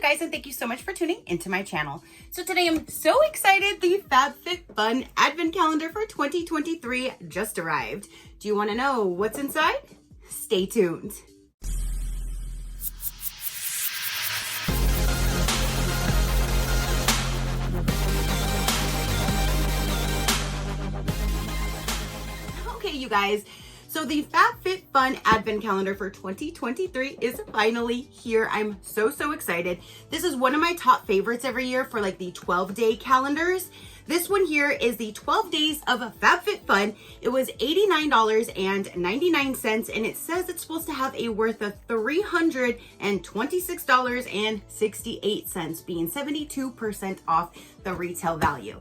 guys, and thank you so much for tuning into my channel. So today I'm so excited, the FabFitFun Advent Calendar for 2023 just arrived. Do you want to know what's inside? Stay tuned. Okay, you guys. So the FabFitFun Advent Calendar for 2023 is finally here. I'm so excited. This is one of my top favorites every year for like the 12-day calendars. This one here is the 12 days of FabFitFun. It was $89.99, and it says it's supposed to have a worth of $326.68, being 72% off the retail value.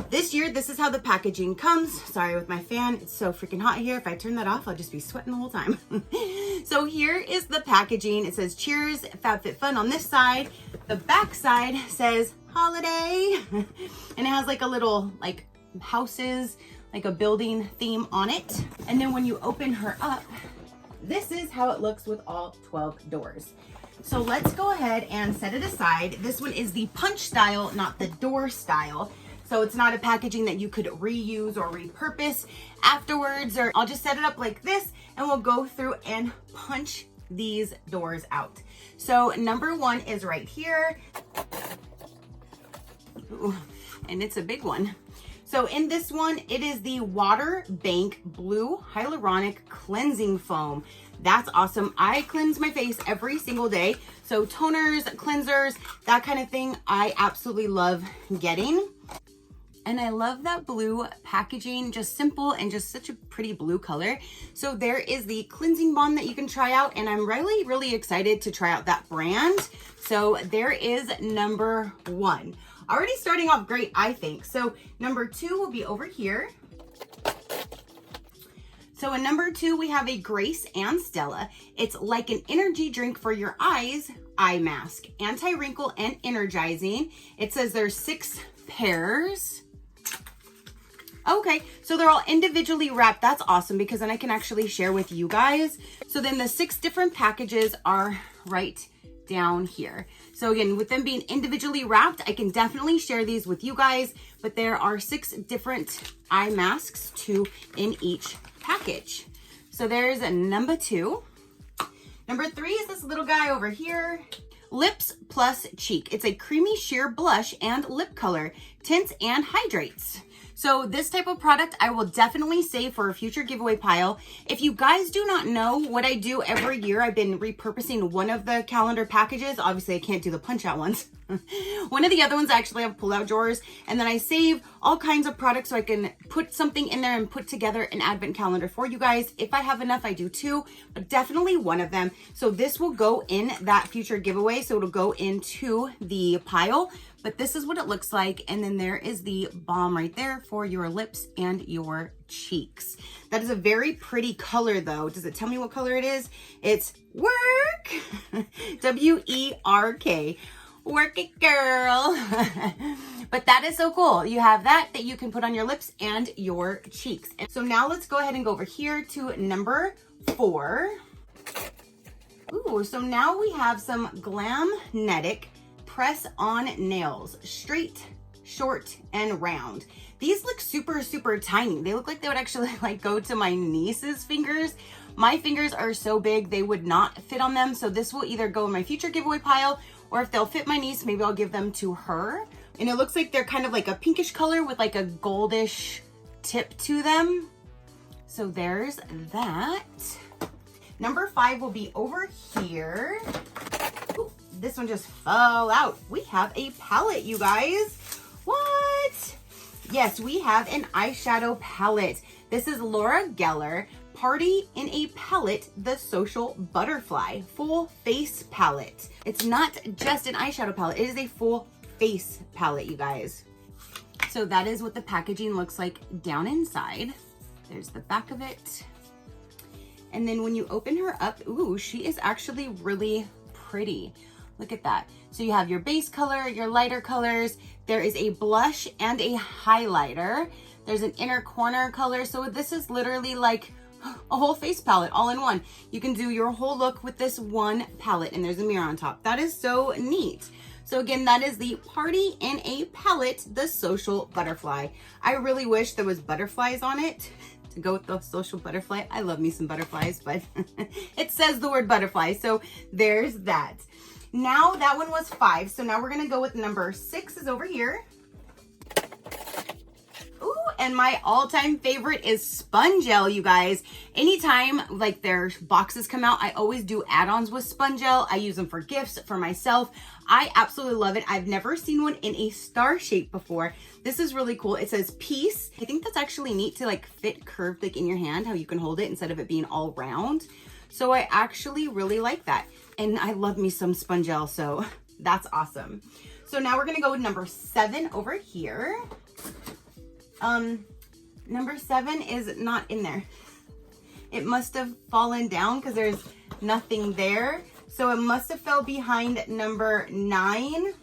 This year, this is how the packaging comes. Sorry with my fan, it's so freaking hot here. If I turn that off, I'll just be sweating the whole time. So here is the packaging. It says cheers, FabFitFun on this side. The back side says holiday, and it has like a little like houses, like a building theme on it. And then when you open her up, this is how it looks with all 12 doors. So let's go ahead and set it aside. This one is the punch style, not the door style. So it's not a packaging that you could reuse or repurpose afterwards, or I'll just set it up like this and we'll go through and punch these doors out. So number one is right here. Ooh, and it's a big one. So in this one, it is the Water Bank Blue Hyaluronic Cleansing Foam. That's awesome. I cleanse my face every single day. So toners, cleansers, that kind of thing, I absolutely love getting. And I love that blue packaging, just simple and just such a pretty blue color. So there is the cleansing balm that you can try out, and I'm really excited to try out that brand. So there is number one. Already starting off great, I think. So number two will be over here. So in number two, we have a Grace and Stella. It's like an energy drink for your eyes, eye mask, anti-wrinkle and energizing. It says there's 6 pairs. Okay, so they're all individually wrapped. That's awesome, because then I can actually share with you guys. So then the 6 different packages are right down here. So again, with them being individually wrapped, I can definitely share these with you guys, but there are 6 different eye masks, 2 in each package. So there's a number 2. Number 3 is this little guy over here. Lips Plus Cheek. It's a creamy sheer blush and lip color, tints and hydrates. So this type of product I will definitely save for a future giveaway pile. If you guys do not know what I do every year, I've been repurposing one of the calendar packages. Obviously I can't do the punch out ones. One of the other ones I actually have pull out drawers, and then I save all kinds of products so I can put something in there and put together an advent calendar for you guys. If I have enough, I do 2, but definitely one of them. So this will go in that future giveaway. So it'll go into the pile, but this is what it looks like. And then there is the balm right there for your lips and your cheeks. That is a very pretty color though. Does it tell me what color it is? It's Work. W-E-R-K. Work it, girl. But that is so cool. You have that you can put on your lips and your cheeks. And so now let's go ahead and go over here to number 4. Ooh, so now we have some Glamnetic press on nails, straight, short, and round. These look super tiny. They look like they would actually like go to my niece's fingers. My fingers are so big they would not fit on them. So this will either go in my future giveaway pile, or if they'll fit my niece, maybe I'll give them to her. And it looks like they're kind of like a pinkish color with like a goldish tip to them. So there's that. Number 5 will be over here. Ooh, this one just fell out. We have a palette, you guys. What? Yes, we have an eyeshadow palette. This is Laura Geller Party in a Palette, the Social Butterfly full face palette. It's not just an eyeshadow palette, it is a full face palette, you guys. So that is what the packaging looks like down inside. There's the back of it. And then when you open her up, ooh, she is actually really pretty. Look at that. So you have your base color, your lighter colors. There is a blush and a highlighter. There's an inner corner color. So this is literally like a whole face palette all in one. You can do your whole look with this one palette, and there's a mirror on top. That is so neat. So again, that is the Party in a Palette, the Social Butterfly. I really wish there was butterflies on it to go with the Social Butterfly. I love me some butterflies, but it says the word butterfly. So there's that. Now that one was 5. So now we're gonna go with number 6 is over here. Ooh, and my all-time favorite is Spongel, you guys. Anytime like their boxes come out, I always do add-ons with Spongel. I use them for gifts, for myself. I absolutely love it. I've never seen one in a star shape before. This is really cool. It says peace. I think that's actually neat to like fit curved like in your hand, how you can hold it instead of it being all round. So I actually really like that. And I love me some Spongel, so that's awesome. So now we're gonna go with number 7 over here. Number 7 is not in there. It must have fallen down because there's nothing there. So it must have fell behind number 9.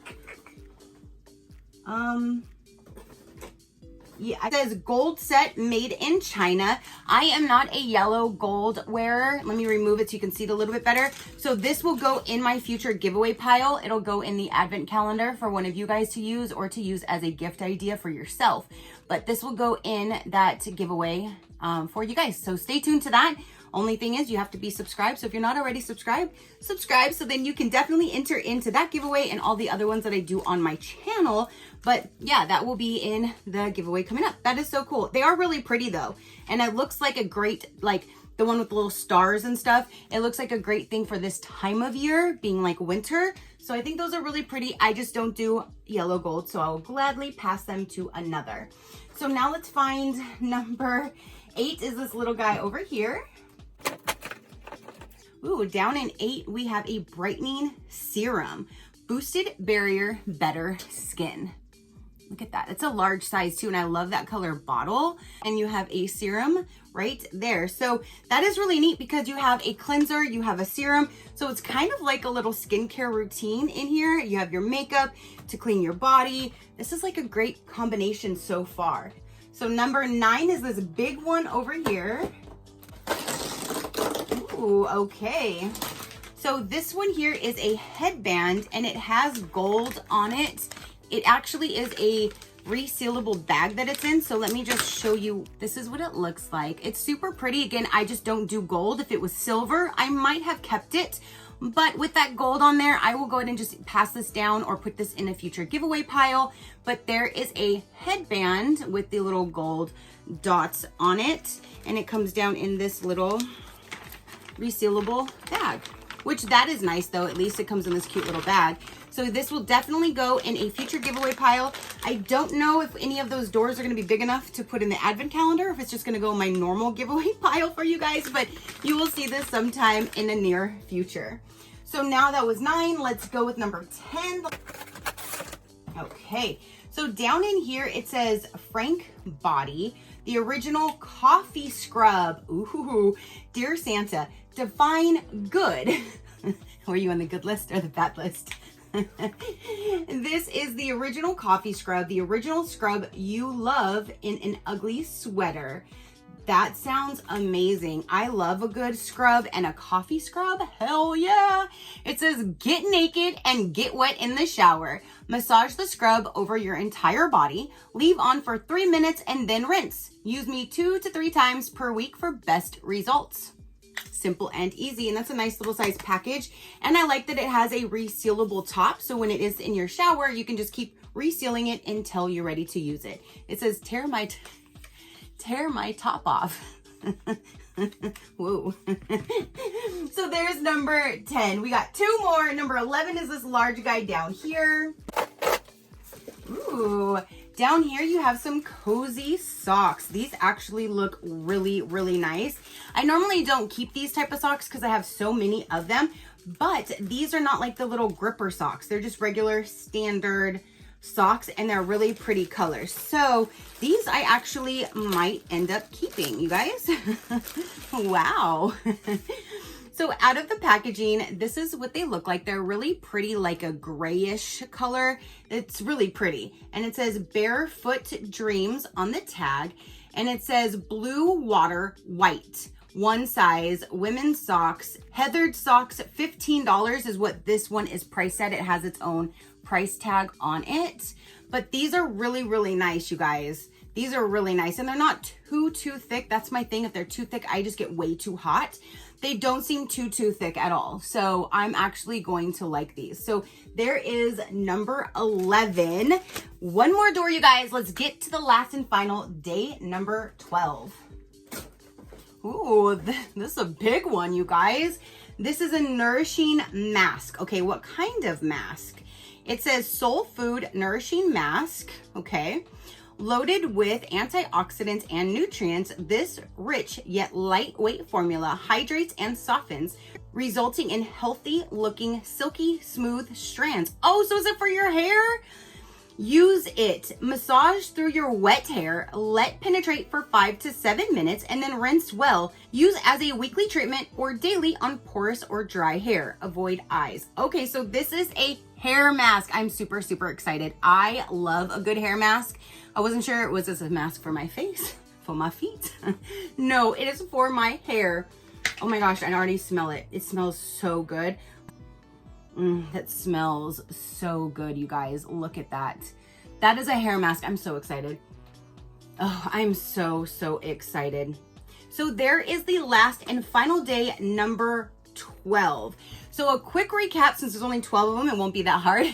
Yeah, it says gold set made in China. I am not a yellow gold wearer. Let me remove it so you can see it a little bit better. So this will go in my future giveaway pile. It'll go in the advent calendar for one of you guys to use or to use as a gift idea for yourself. But this will go in that giveaway for you guys. So stay tuned to that. Only thing is you have to be subscribed. So if you're not already subscribed, subscribe so then you can definitely enter into that giveaway and all the other ones that I do on my channel. But yeah, that will be in the giveaway coming up. That is so cool. They are really pretty though. And it looks like a great, like the one with the little stars and stuff. It looks like a great thing for this time of year being like winter. So I think those are really pretty. I just don't do yellow gold. So I will gladly pass them to another. So now let's find number 8 is this little guy over here. Ooh, down in 8, we have a brightening serum. Boosted barrier, better skin. Look at that. It's a large size too, and I love that color bottle. And you have a serum right there. So that is really neat because you have a cleanser, you have a serum. So it's kind of like a little skincare routine in here. You have your makeup to clean your body. This is like a great combination so far. So number 9 is this big one over here. Ooh, okay. So this one here is a headband and it has gold on it. It actually is a resealable bag that it's in. So let me just show you. This is what it looks like. It's super pretty. Again, I just don't do gold. If it was silver, I might have kept it. But with that gold on there, I will go ahead and just pass this down or put this in a future giveaway pile. But there is a headband with the little gold dots on it. And it comes down in this little resealable bag, which that is nice though. At least it comes in this cute little bag. So this will definitely go in a future giveaway pile. I don't know if any of those doors are going to be big enough to put in the advent calendar, if it's just going to go in my normal giveaway pile for you guys, but you will see this sometime in the near future. So now that was 9, let's go with number 10. Okay, so down in here it says Frank Body, the original coffee scrub. Ooh, Dear Santa, define good. Were you on the good list or the bad list? This is the original coffee scrub, the original scrub you love in an ugly sweater. That sounds amazing. I love a good scrub and a coffee scrub. Hell yeah. It says get naked and get wet in the shower. Massage the scrub over your entire body. Leave on for 3 minutes and then rinse. Use me 2 to 3 times per week for best results. Simple and easy, and that's a nice little size package. And I like that it has a resealable top, so when it is in your shower, you can just keep resealing it until you're ready to use it. It says tear my top off. Whoa. So there's number 10. We got 2 more. Number 11 is this large guy down here. Ooh. Down here, you have some cozy socks. These actually look really, really nice. I normally don't keep these type of socks because I have so many of them, but these are not like the little gripper socks. They're just regular standard socks and they're really pretty colors. So these I actually might end up keeping, you guys. Wow. So out of the packaging, this is what they look like. They're really pretty, like a grayish color. It's really pretty. And it says Barefoot Dreams on the tag. And it says blue water white. one size, women's socks, heathered socks, $15 is what this one is priced at. It has its own price tag on it, but these are really, really nice, you guys. These are really nice, and they're not too thick. That's my thing. If they're too thick, I just get way too hot. They don't seem too thick at all. So I'm actually going to like these. So there is number 11. One more door, you guys. Let's get to the last and final day, number 12. Ooh, this is a big one, you guys. This is a nourishing mask. Okay, what kind of mask? It says Soul Food Nourishing Mask. Okay. Loaded with antioxidants and nutrients, this rich yet lightweight formula hydrates and softens, resulting in healthy looking, silky, smooth strands. Oh, so is it for your hair? Use it. Massage through your wet hair, let penetrate for 5 to 7 minutes, and then rinse well. Use as a weekly treatment or daily on porous or dry hair. Avoid eyes. Okay, so this is a hair mask. I'm super excited. I love a good hair mask. I wasn't sure, was this a mask for my face? For my feet? No, it is for my hair. Oh my gosh, I already smell it. It smells so good. That smells so good, you guys. Look at that. That is a hair mask. I'm so excited. Oh, I'm so excited. So there is the last and final day, number 12. So a quick recap, since there's only 12 of them, it won't be that hard.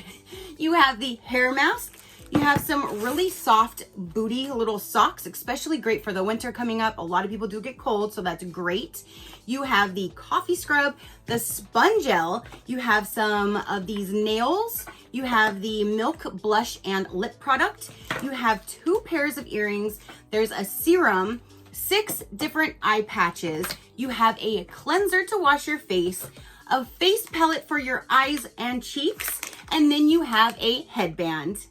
You have the hair mask. You have some really soft booty little socks, especially great for the winter coming up. A lot of people do get cold, so that's great. You have the coffee scrub, the spongel. You have some of these nails. You have the milk blush and lip product. You have 2 pairs of earrings. There's a serum, 6 different eye patches. You have a cleanser to wash your face, a face pellet for your eyes and cheeks, and then you have a headband.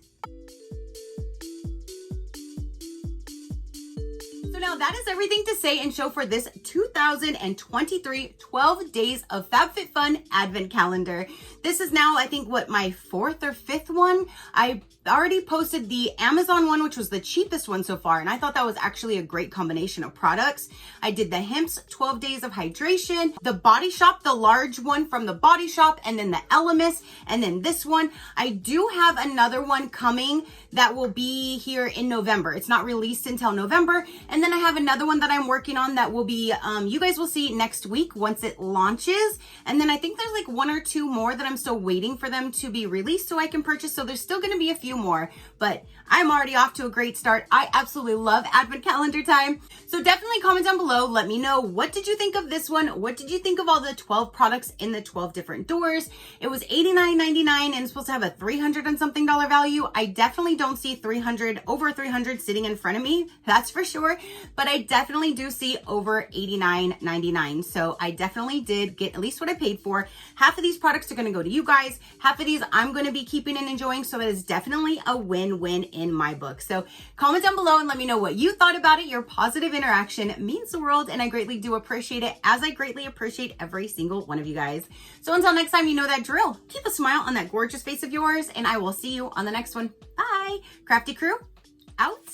Now that is everything to say and show for this 2023 12 days of FabFitFun Advent Calendar. This is now, I think, what, my 4th or 5th one? I already posted the Amazon one, which was the cheapest one so far, and I thought that was actually a great combination of products. I did the Hemp's 12 Days of Hydration, the Body Shop, the large one from the Body Shop, and then the Elemis, and then this one. I do have another one coming that will be here in November. It's not released until November, and then I have another one that I'm working on that will be, you guys will see next week once it launches. And then I think there's like 1 or 2 more that I'm still waiting for them to be released so I can purchase. So there's still going to be a few more, but I'm already off to a great start. I absolutely love Advent Calendar time. So definitely comment down below. Let me know, what did you think of this one? What did you think of all the 12 products in the 12 different doors? It was $89.99 and it's supposed to have a $300 and something value. I definitely don't see over 300 sitting in front of me. That's for sure. But I definitely do see over $89.99. So I definitely did get at least what I paid for. Half of these products are going to go to you guys. Half of these I'm going to be keeping and enjoying. So that is definitely a win-win in my book. So comment down below and let me know what you thought about it. Your positive interaction means the world, and I greatly do appreciate it, as I greatly appreciate every single one of you guys. So until next time, you know that drill. Keep a smile on that gorgeous face of yours, and I will see you on the next one. Bye. Crafty crew, out.